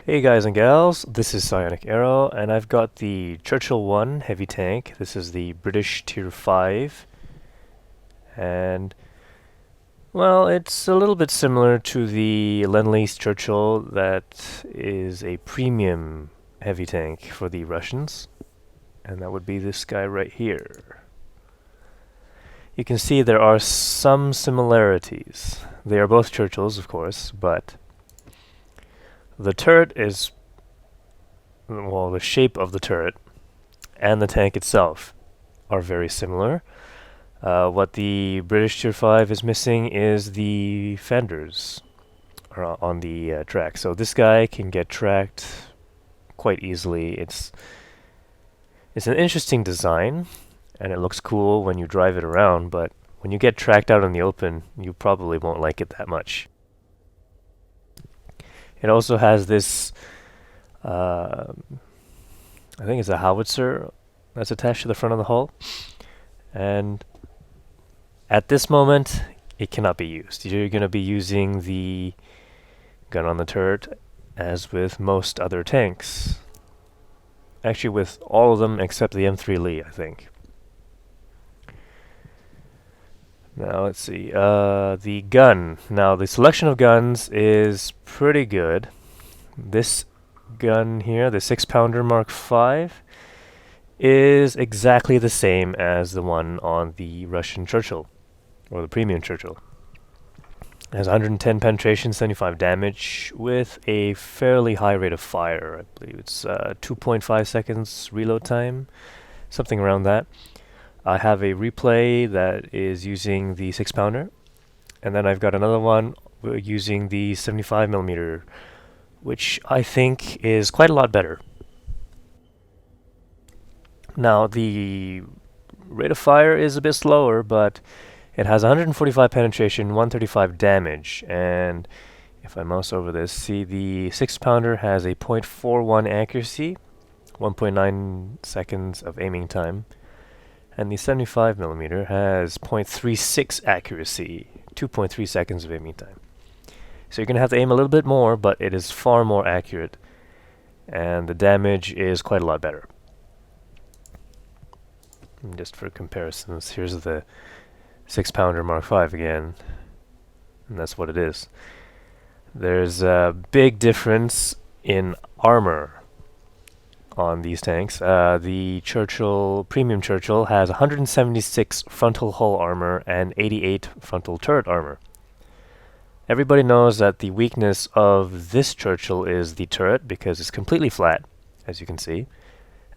Hey guys and gals, this is Psionic Arrow, and I've got the Churchill 1 heavy tank. This is the British Tier 5, and, well, it's a little bit similar to the Lend-Lease Churchill that is a premium heavy tank for the Russians, and that would be this guy right here. You can see there are some similarities. They are both Churchills, of course, but the turret is, well, the shape of the turret and the tank itself are very similar. What the British Tier 5 is missing is the fenders on the track. So this guy can get tracked quite easily. It's an interesting design, and it looks cool when you drive it around, but when you get tracked out in the open, you probably won't like it that much. It also has this, I think it's a howitzer that's attached to the front of the hull, and at this moment, it cannot be used. You're going to be using the gun on the turret as with most other tanks. Actually, with all of them except the M3 Lee, I think. Now, let's see. The gun. Now, the selection of guns is pretty good. This gun here, the 6-pounder Mark V, is exactly the same as the one on the Russian Churchill, or the premium Churchill. It has 110 penetration, 75 damage, with a fairly high rate of fire. I believe it's 2.5 seconds reload time, something around that. I have a replay that is using the 6-pounder, and then I've got another one using the 75mm, which I think is quite a lot better. Now, the rate of fire is a bit slower, but it has 145 penetration, 135 damage, and if I mouse over this, see the 6-pounder has a .41 accuracy, 1.9 seconds of aiming time, and the 75mm has .36 accuracy, 2.3 seconds of aiming time. So you're going to have to aim a little bit more, but it is far more accurate, and the damage is quite a lot better. And just for comparisons, here's the 6-pounder Mark V again, and that's what it is. There's a big difference in armor on these tanks. The Churchill, premium Churchill, has 176 frontal hull armor and 88 frontal turret armor. Everybody knows that the weakness of this Churchill is the turret, because it's completely flat, as you can see,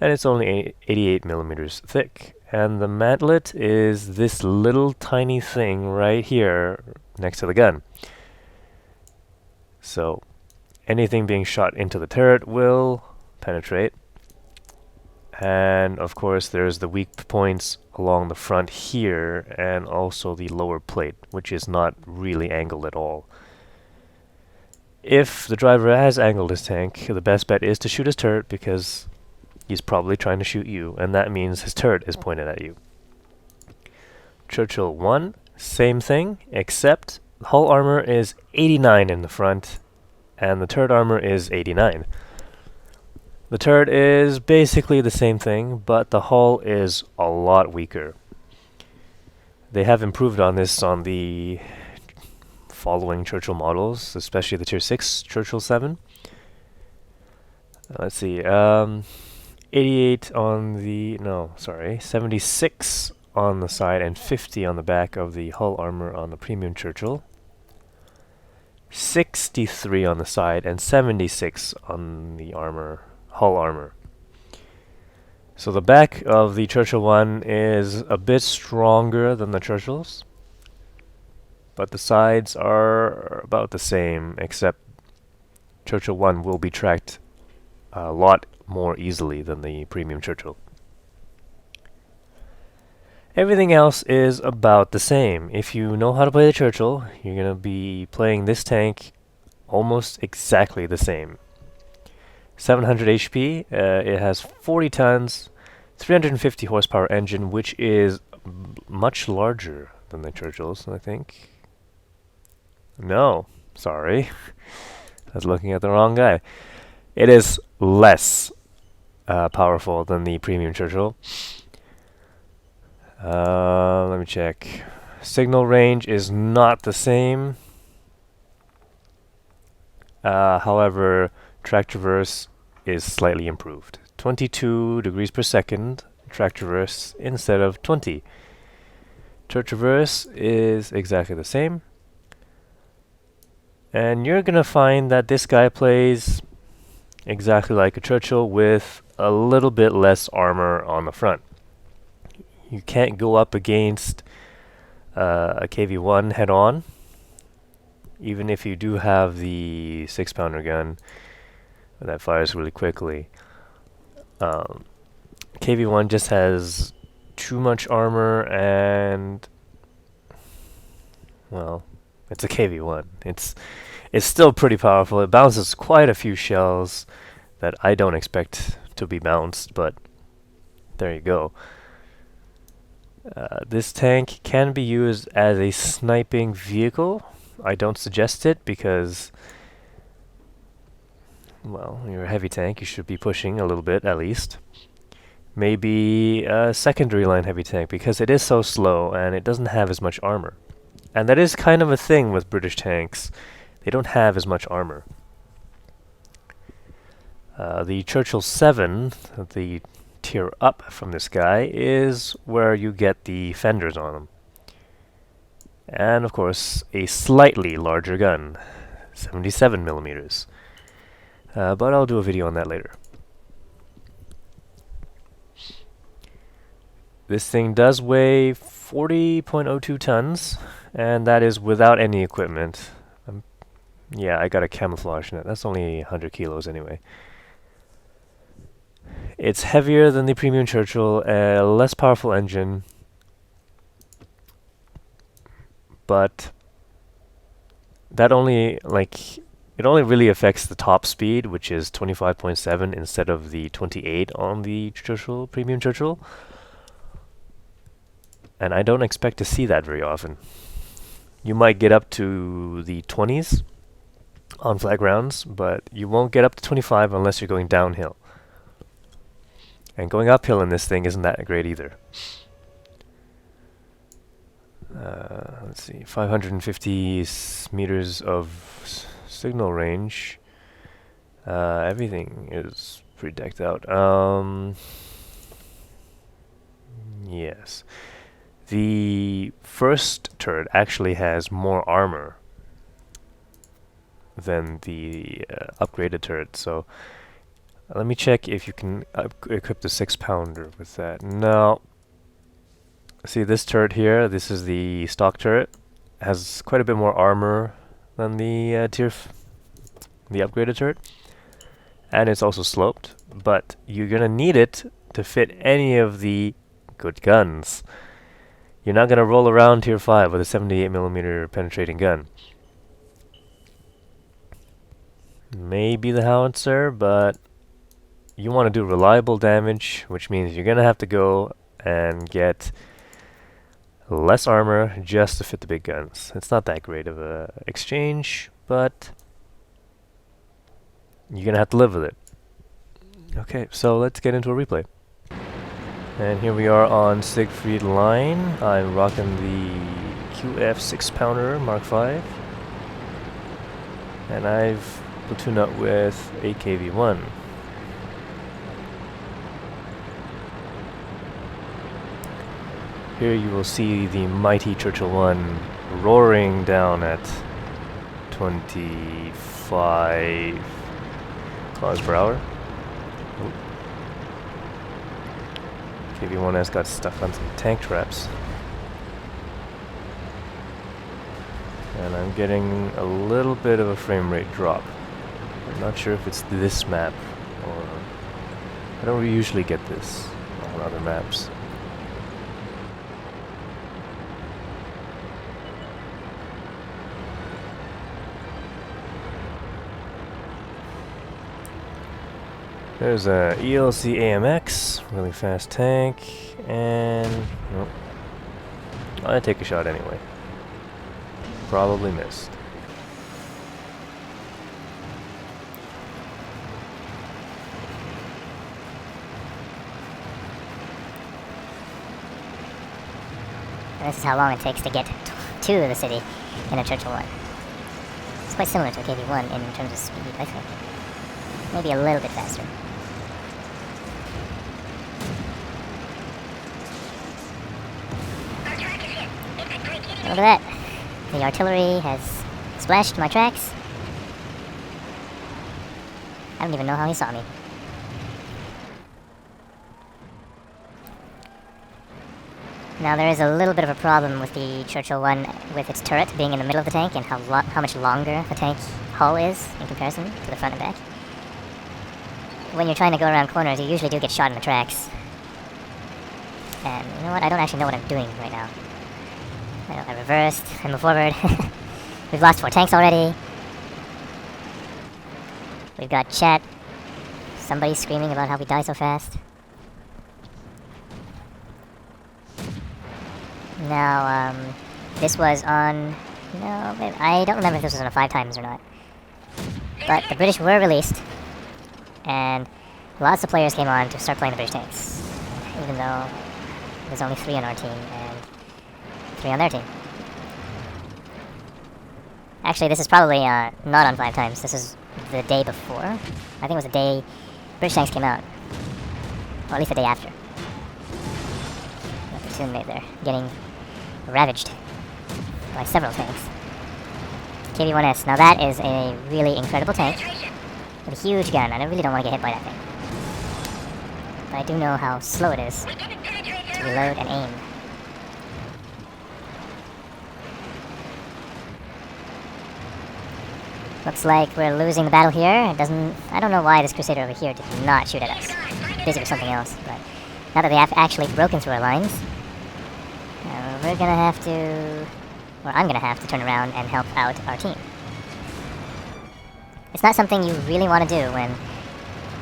and it's only 88mm thick. And the mantlet is this little tiny thing right here next to the gun. So anything being shot into the turret will penetrate. And of course there's the weak points along the front here, and also the lower plate, which is not really angled at all. If the driver has angled his tank, the best bet is to shoot his turret, because he's probably trying to shoot you, and that means his turret is pointed at you. Churchill 1, same thing, except the hull armor is 89 in the front, and the turret armor is 89. The turret is basically the same thing, but the hull is a lot weaker. They have improved on this on the following Churchill models, especially the Tier 6 Churchill 7. Let's see, 88 on the, no, sorry, 76 on the side and 50 on the back of the hull armor on the premium Churchill. 63 on the side and 76 on the armor, hull armor. So the back of the Churchill 1 is a bit stronger than the Churchills, but the sides are about the same, except Churchill 1 will be tracked a lot more easily than the premium Churchill. Everything else is about the same. If you know how to play the Churchill, you're going to be playing this tank almost exactly the same. 700 HP, it has 40 tons, 350 horsepower engine, which is much larger than the Churchills, I think. No, sorry. I was looking at the wrong guy. It is less powerful than the premium Churchill. Let me check. Signal range is not the same. However, track traverse is slightly improved. 22 degrees per second track traverse instead of 20. Turret traverse is exactly the same. And you're gonna find that this guy plays exactly like a Churchill with a little bit less armor on the front. You can't go up against a KV-1 head-on, even if you do have the 6-pounder gun that fires really quickly. KV-1 just has too much armor, and well, it's a KV-1. It's still pretty powerful. It bounces quite a few shells that I don't expect to be bounced, but there you go. This tank can be used as a sniping vehicle. I don't suggest it because, well, you're a heavy tank. You should be pushing a little bit at least. Maybe a secondary line heavy tank because it is so slow and it doesn't have as much armor. And that is kind of a thing with British tanks. They don't have as much armor. The Churchill 7, the tier up from this guy, is where you get the fenders on them. And of course, a slightly larger gun, 77 millimeters. But I'll do a video on that later. This thing does weigh 40.02 tons, and that is without any equipment. Yeah, I got a camouflage net. That's only 100 kilos anyway. It's heavier than the premium Churchill, a less powerful engine, but that only, it only really affects the top speed, which is 25.7 instead of the 28 on the Churchill, premium Churchill. And I don't expect to see that very often. You might get up to the 20s on flat grounds, but you won't get up to 25 unless you're going downhill. And going uphill in this thing isn't that great either. Let's see, 550 meters of signal range. Everything is pretty decked out. Yes. The first turret actually has more armor than the upgraded turret, so let me check if you can equip the 6-pounder with that. No. See this turret here, this is the stock turret, has quite a bit more armor than the the upgraded turret, and it's also sloped, but you're gonna need it to fit any of the good guns. You're not gonna roll around tier 5 with a 78mm penetrating gun. Maybe the howitzer, but you want to do reliable damage, which means you're gonna have to go and get less armor just to fit the big guns. It's not that great of a exchange, but you're gonna have to live with it. Okay, so let's get into a replay. And here we are on Siegfried line. I'm rocking the QF 6-pounder Mark V. And I've platooned up with a KV-1. Here you will see the mighty Churchill 1 roaring down at 25 kilometers per hour. Ooh. KV-1 has got stuck on some tank traps. And I'm getting a little bit of a frame rate drop. I'm not sure if it's this map or... I don't usually get this on other maps. There's a ELC AMX, really fast tank, and nope. I take a shot anyway. Probably missed. And this is how long it takes to get to the city in a Churchill 1. It's quite similar to a KV-1 in terms of speed, I think. Maybe a little bit faster. Look at that. The artillery has splashed my tracks. I don't even know how he saw me. Now there is a little bit of a problem with the Churchill 1 with its turret being in the middle of the tank and how much longer the tank hull is in comparison to the front and back. When you're trying to go around corners, you usually do get shot in the tracks. And you know what? I don't actually know what I'm doing right now. I reversed, I moved forward. We've lost 4 tanks already. We've got chat. Somebody screaming about how we die so fast. Now, this was on... No, I don't remember if this was on a 5 times or not. But the British were released. And lots of players came on to start playing the British tanks. Even though there's only 3 on our team and 3 on their team. Actually, this is probably not on 5 times. This is the day before. I think it was the day British tanks came out. Or at least the day after. The platoon mate there, getting ravaged by several tanks. KV-1S. Now that is a really incredible tank with a huge gun. I really don't want to get hit by that thing. But I do know how slow it is to reload and aim. Looks like we're losing the battle here. It doesn't... I don't know why this Crusader over here did not shoot at us. Busy with something else, but now that they have actually broken through our lines, we're gonna have to... Or I'm gonna have to turn around and help out our team. It's not something you really want to do when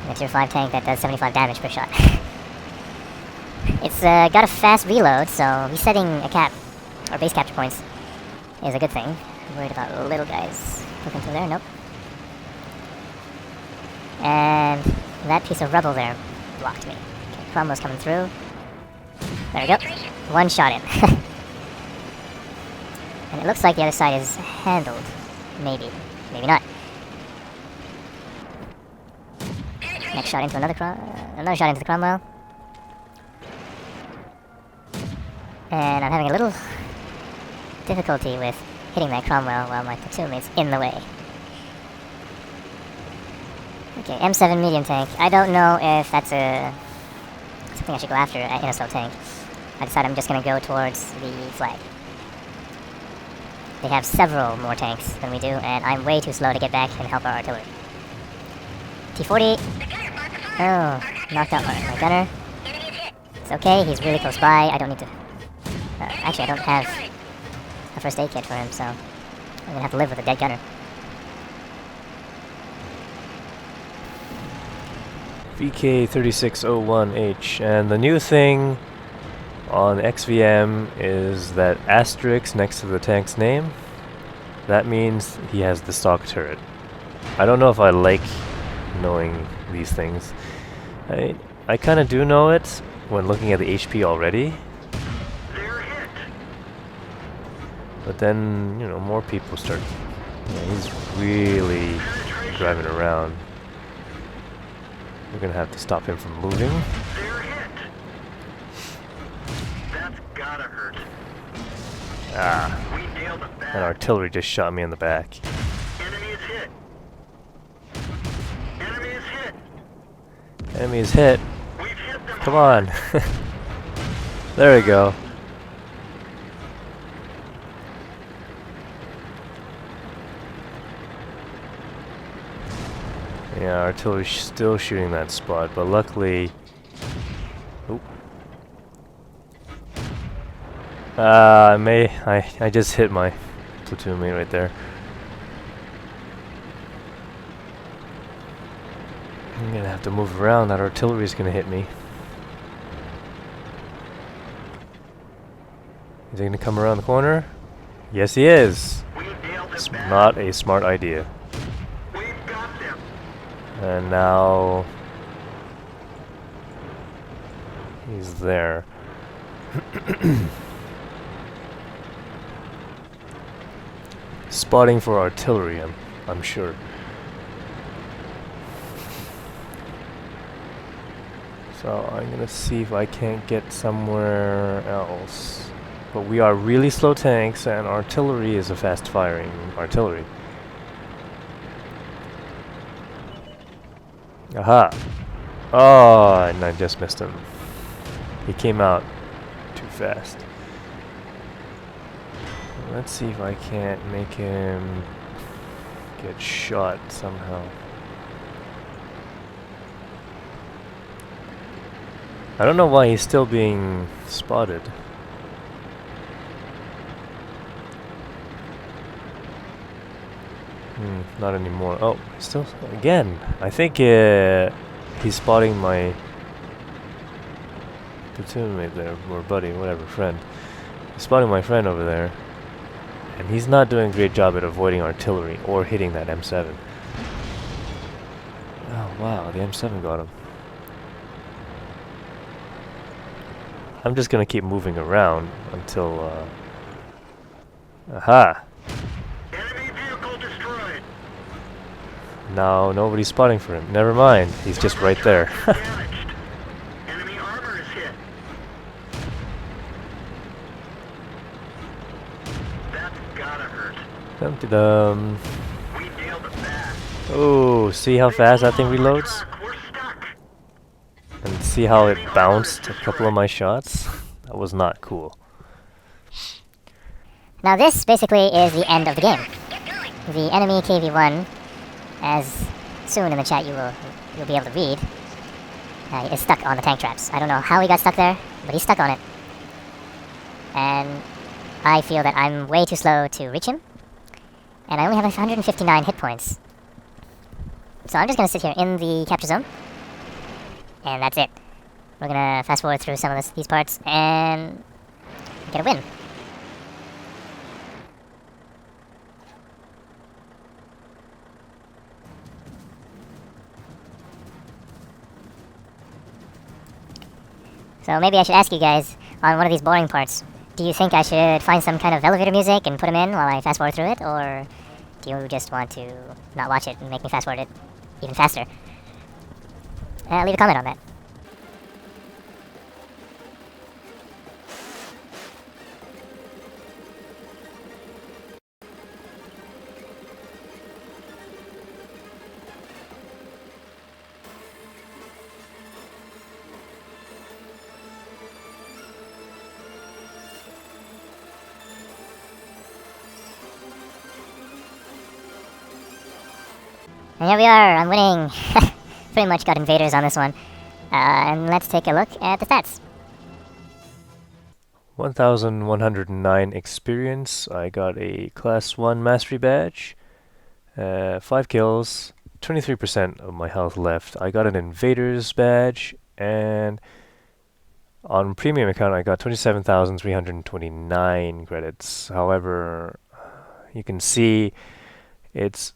a tier 5 tank that does 75 damage per shot. It's got a fast reload, so resetting a cap, or base capture points, is a good thing. I'm worried about little guys looking through there. Nope. And that piece of rubble there blocked me. Okay, Cromwell's coming through. There we go. One shot in. And it looks like the other side is handled. Maybe. Maybe not. Next shot into another shot into the Cromwell. And I'm having a little difficulty with hitting that Cromwell while my platoon mate's in the way. Okay, M7 medium tank. I don't know if that's something I should go after in a slow tank. I decided I'm just going to go towards the flag. They have several more tanks than we do, and I'm way too slow to get back and help our artillery. T-40. Oh, knocked out my gunner. It's okay, he's really close by. I don't need to... actually, I don't have a first aid kit for him, so I'm going to have to live with a dead gunner. VK3601H, and the new thing on XVM is that asterisk next to the tank's name. That means he has the stock turret. I don't know if I like knowing these things. I kind of do know it when looking at the HP already. But then, you know, more people start... Yeah, he's really driving around. We're gonna have to stop him from moving. That's gotta hurt. Ah. That artillery just shot me in the back. Enemy is hit. Enemy is hit. Enemy is hit. We've hit them. Come on. There we go. Yeah, artillery's still shooting that spot, but luckily... Oop. I just hit my platoon mate right there. I'm gonna have to move around, that artillery's gonna hit me. Is he gonna come around the corner? Yes, he is! It's not a smart idea. And now he's there. spotting for artillery, I'm sure. So I'm gonna see if I can't get somewhere else. But we are really slow tanks, and artillery is a fast-firing artillery. Aha! Oh, and I just missed him. He came out too fast. Let's see if I can't make him get shot somehow. I don't know why he's still being spotted. Not anymore. Oh, still again. I think he's spotting my platoon mate there, or buddy, whatever, friend. He's spotting my friend over there, and he's not doing a great job at avoiding artillery or hitting that M7. Oh wow, the M7 got him. I'm just gonna keep moving around until aha! Enemy vehicle destroyed. Now nobody's spotting for him. Never mind, he's just right there. Damaged. Enemy armor is hit. That's gotta hurt. Dum-de-dum. We nailed it fast. Oh, see how fast that thing reloads? We're stuck. And see how it bounced a couple of my shots? That was not cool. Now this basically is the end of the game. The enemy KV-1, as soon in the chat you'll be able to read, is stuck on the tank traps. I don't know how he got stuck there, but he's stuck on it. And I feel that I'm way too slow to reach him. And I only have 159 hit points. So I'm just going to sit here in the capture zone. And that's it. We're going to fast forward through some of these parts and get a win. So maybe I should ask you guys, on one of these boring parts, do you think I should find some kind of elevator music and put them in while I fast forward through it, or do you just want to not watch it and make me fast forward it even faster? Leave a comment on that. And here we are, I'm winning. Pretty much got invaders on this one. And let's take a look at the stats. 1,109 experience. I got a class 1 mastery badge. 5 kills. 23% of my health left. I got an invaders badge. And on premium account I got 27,329 credits. However, you can see it's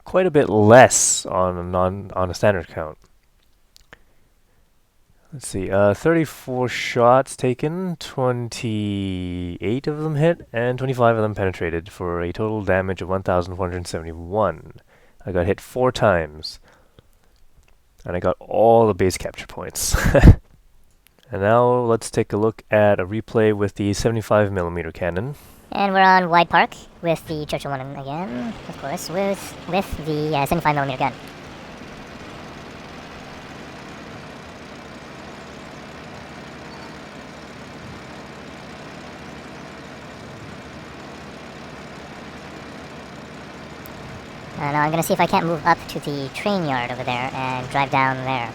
quite a bit less on a standard count. Let's see, 34 shots taken, 28 of them hit, and 25 of them penetrated for a total damage of 1,471. I got hit 4 times, and I got all the base capture points. And now let's take a look at a replay with the 75mm cannon. And we're on Wide Park with the Churchill 1 again, of course, with the 75mm gun. Now I'm going to see if I can't move up to the train yard over there and drive down there.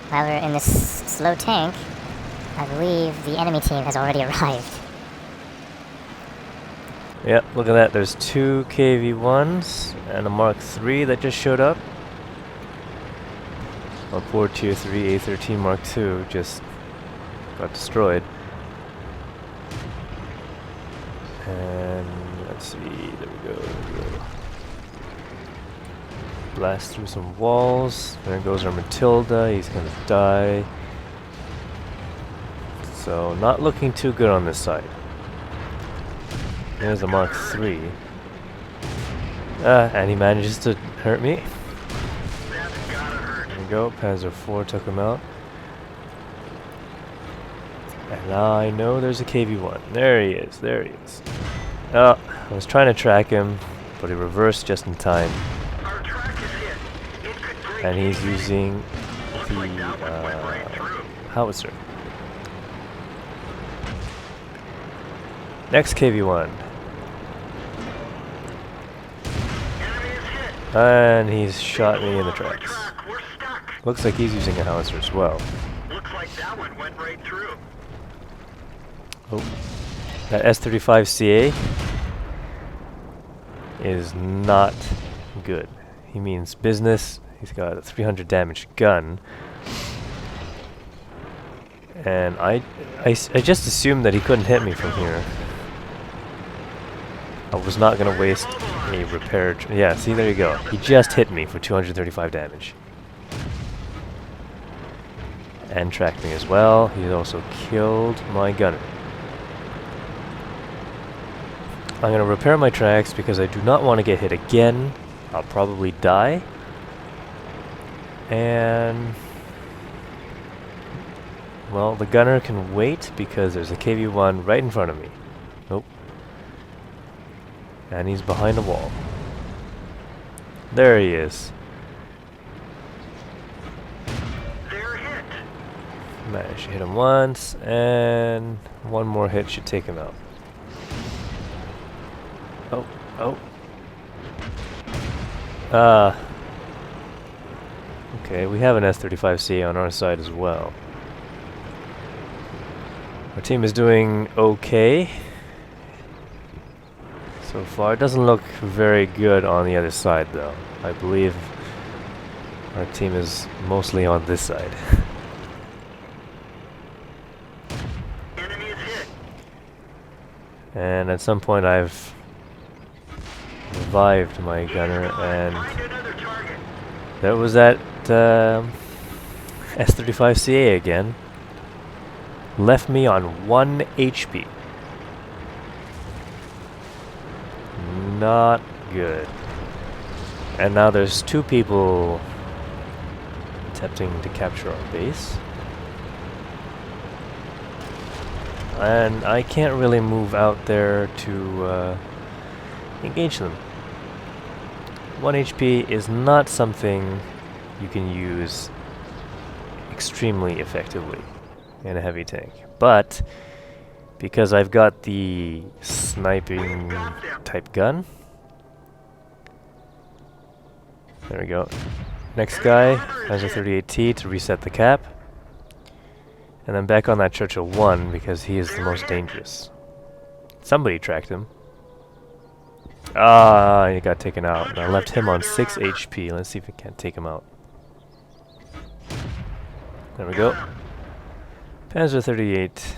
However, in this slow tank, I believe the enemy team has already arrived. Yep, look at that. There's 2 KV-1s and a Mark III that just showed up. Our poor Tier 3 A13 Mark II just got destroyed. And let's see, there we go. Blast through some walls. There goes our Matilda. He's gonna die. So, not looking too good on this side. There's a Mark III. And he manages to hurt me. That's gotta hurt. There we go. Panzer IV took him out. And now I know there's a KV-1. There he is. There he is. Oh, I was trying to track him, but he reversed just in time. Our track is hit. It could break. And he's using Looks the like that one went right through. howitzer. Next KV-1. Enemy is hit. And he's shot me in the Off our tracks. track. We're stuck. Looks like he's using a howitzer as well. Looks like that one went right through. Oh, that S-35CA is not good. He means business. He's got a 300 damage gun. And I just assumed that he couldn't hit me from here. I was not going to waste a repair... yeah, see, there you go. He just hit me for 235 damage. And tracked me as well. He also killed my gunner. I'm going to repair my tracks because I do not want to get hit again. I'll probably die. And... well, the gunner can wait because there's a KV-1 right in front of me. Nope. And he's behind a wall. There he is. They're hit. Managed to hit him once, and one more hit should take him out. Oh, oh. Okay, we have an S-35C on our side as well. Our team is doing okay so far. It doesn't look very good on the other side, though. I believe our team is mostly on this side. Enemy is hit. And at some point I've revived my gunner, and Find another target. there was that S-35CA again. Left me on 1 HP. Not good. And now there's two people attempting to capture our base. And I can't really move out there to engage them. 1 HP is not something you can use extremely effectively in a heavy tank. But because I've got the sniping type gun, there we go. Next guy has a 38T to reset the cap. And then back on that Churchill 1 because he is the most dangerous. Somebody tracked him. Ah, he got taken out. And I left him on 6 HP. Let's see if we can't take him out. There we go. Panzer 38.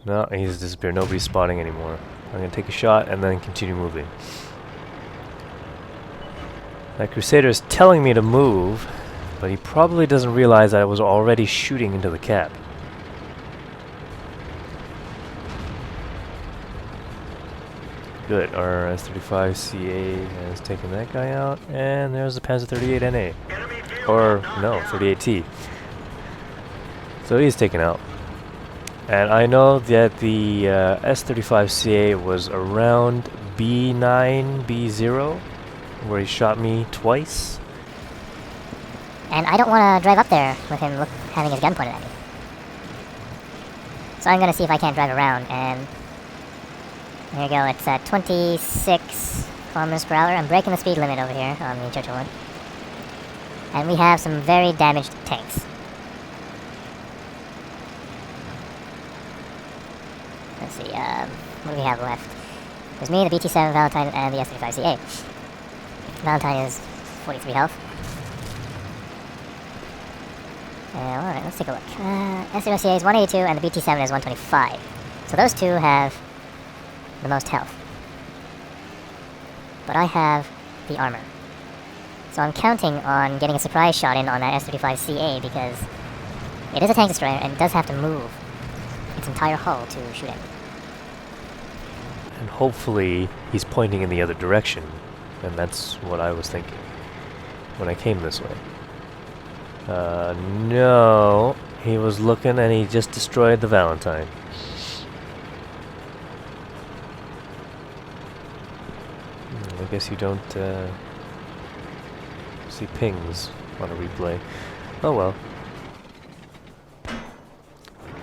No, he's disappeared. Nobody's spotting anymore. I'm going to take a shot and then continue moving. That Crusader is telling me to move, but he probably doesn't realize that I was already shooting into the cap. Good, our S-35CA has taken that guy out, and there's the Panzer 38 NA. Or, no, 38T. So he's taken out. And I know that the S-35CA was around B9, B0, where he shot me twice. And I don't want to drive up there with him having his gun pointed at me. So I'm going to see if I can't drive around, and there you go, it's at 26 kilometers per hour. I'm breaking the speed limit over here on the Churchill 1. And we have some very damaged tanks. Let's see, what do we have left? There's me, the BT-7 Valentine, and the S-35CA. Valentine is 43 health. Alright, let's take a look. S-35CA is 182 and the BT-7 is 125. So those two have the most health. But I have the armor. So I'm counting on getting a surprise shot in on that S-35CA because it is a tank destroyer and it does have to move its entire hull to shoot at me. And hopefully he's pointing in the other direction And that's what I was thinking when I came this way. No, he was looking and he just destroyed the Valentine. I guess you don't see pings on a replay. Oh well.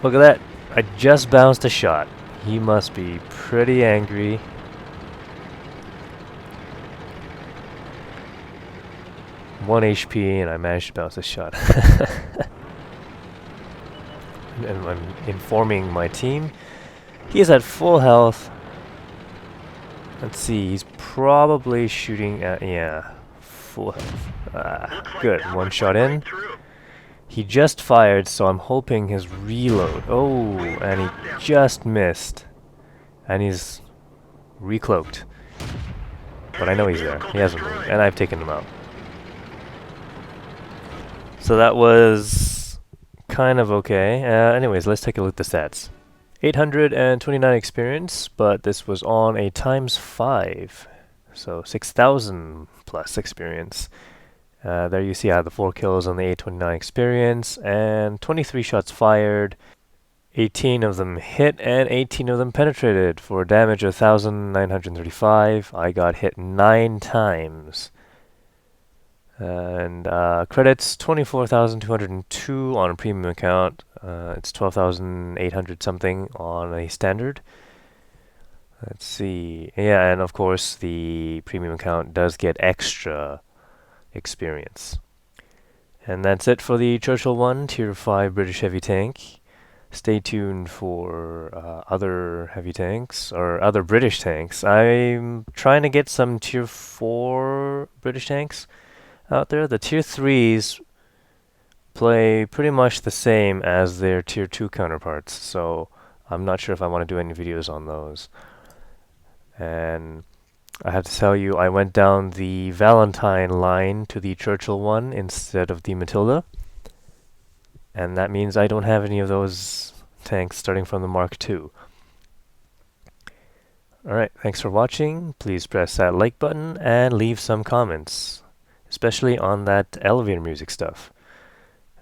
Look at that. I just bounced a shot. He must be pretty angry. One HP and I managed to bounce a shot. And I'm informing my team. He is at full health. Let's see, he's probably shooting at, yeah, full health. Good, one shot in. He just fired, so I'm hoping his reload. Oh, and he just missed. And he's recloaked. But I know he's there. He hasn't moved, and I've taken him out. So that was kind of okay. Anyways, let's take a look at the stats. 829 experience, but this was on a ×5, so 6,000 plus experience. There you see I had the 4 kills on the 829 experience, and 23 shots fired, 18 of them hit, and 18 of them penetrated, for a damage of 1,935. I got hit 9 times. And credits 24,202 on a premium account. It's 12,800 something on a standard. Let's see. Yeah, and of course the premium account does get extra experience. And that's it for the Churchill 1 Tier 5 British heavy tank. Stay tuned for other heavy tanks, or other British tanks. I'm trying to get some Tier 4 British tanks out there. The Tier 3s play pretty much the same as their Tier 2 counterparts, so I'm not sure if I want to do any videos on those. And I have to tell you, I went down the Valentine line to the Churchill 1 instead of the Matilda, and that means I don't have any of those tanks starting from the Mark II. Alright, thanks for watching. Please press that like button and leave some comments, especially on that elevator music stuff.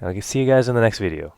I'll see you guys in the next video.